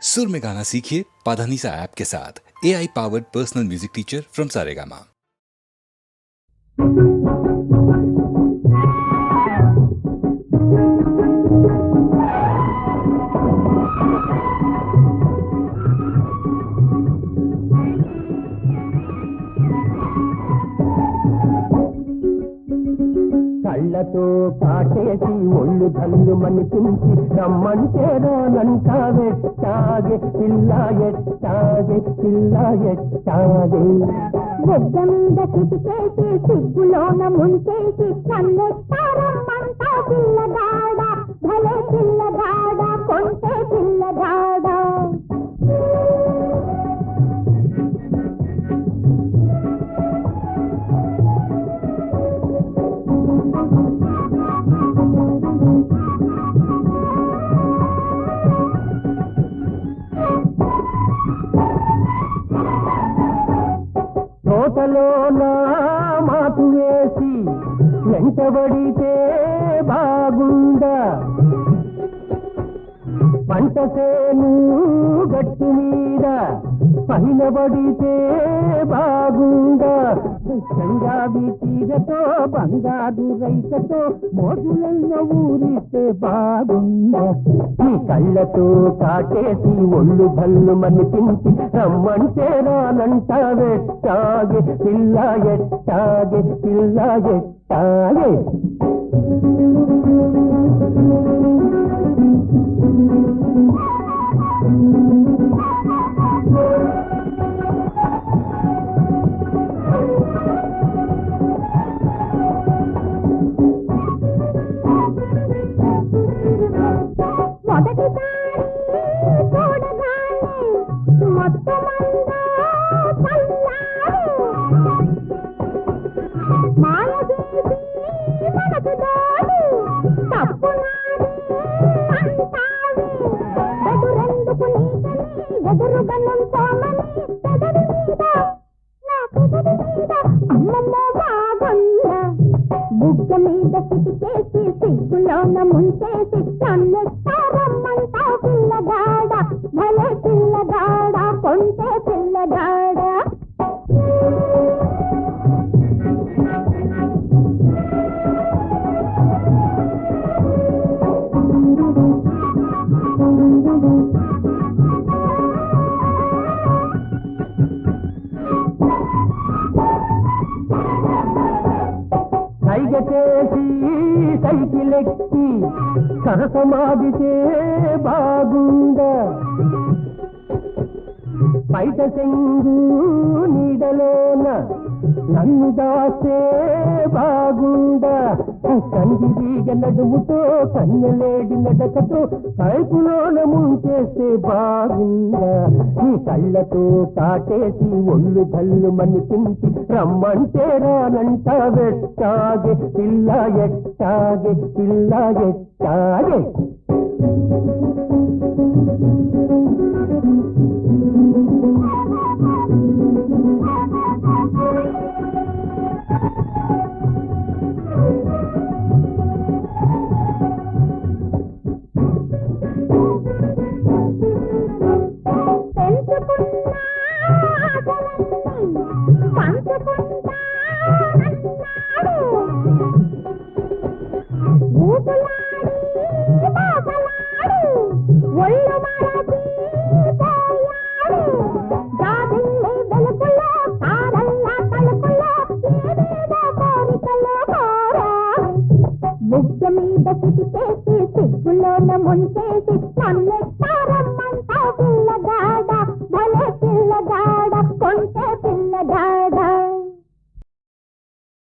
सुर में गाना सीखिए पाधानीसा ऐप के साथ। AI powered personal music teacher from Saregama. కళ్ళతో కాటేసి ఒళ్ళు ధల్లు మనిపించి రమ్మంటే రానంటావెట్టాగే పిల్ల ఎట్టాగే పిల్ల ఎట్టాగే బొగ్గ మీద చిటికేసి సిగ్గులోన ముంచేసి కన్నెత్తారమ్మంటా పిల్లగాడ భలే పిల్లగాడ కొంటే పిల్లగాడ తోటలో నా మాటు వేసి వెంటబడితే బాగుండా పంట సేను గట్టు మీద పైన పడితే బాగుండా పంజాబీ తీరతో బంగారు రైతతో మోజులన్న ఊరిస్తే బాగుండా ఈ కళ్ళతో కాటేసి ఒళ్ళు భల్లు మనిపించి రమ్మంటే రానంటావెట్టాగే పిల్ల ఎట్టాగే పిల్ల ఎట్టాగే బుగ్గ మీద సిటికేసి సిగ్గులోన ముంచేసి కన్నెత్తారమ్మంటా పిల్లగాడ భలే పిల్లగాడ కొంటే పిల్లగాడ చేసి సైకిలెక్కి సరసమాడితే బాగుండా బయట చెంగు నీడలోన నన్ను దాస్తే బాగుండా కందిరీగ నడుముతో కన్నెలేడి నడకతో కైపులోన ముంచేస్తే బాగుండా నీ కళ్ళతో కాటేసి ఒళ్ళు ధల్లు మనిపించి రమ్మంటే రానంటావెట్టాగే పిల్ల ఎట్టాగే పిల్ల ఎట్టాగే బుగ్గ మీద సిటికేసి సిగ్గులోన ముంచేసి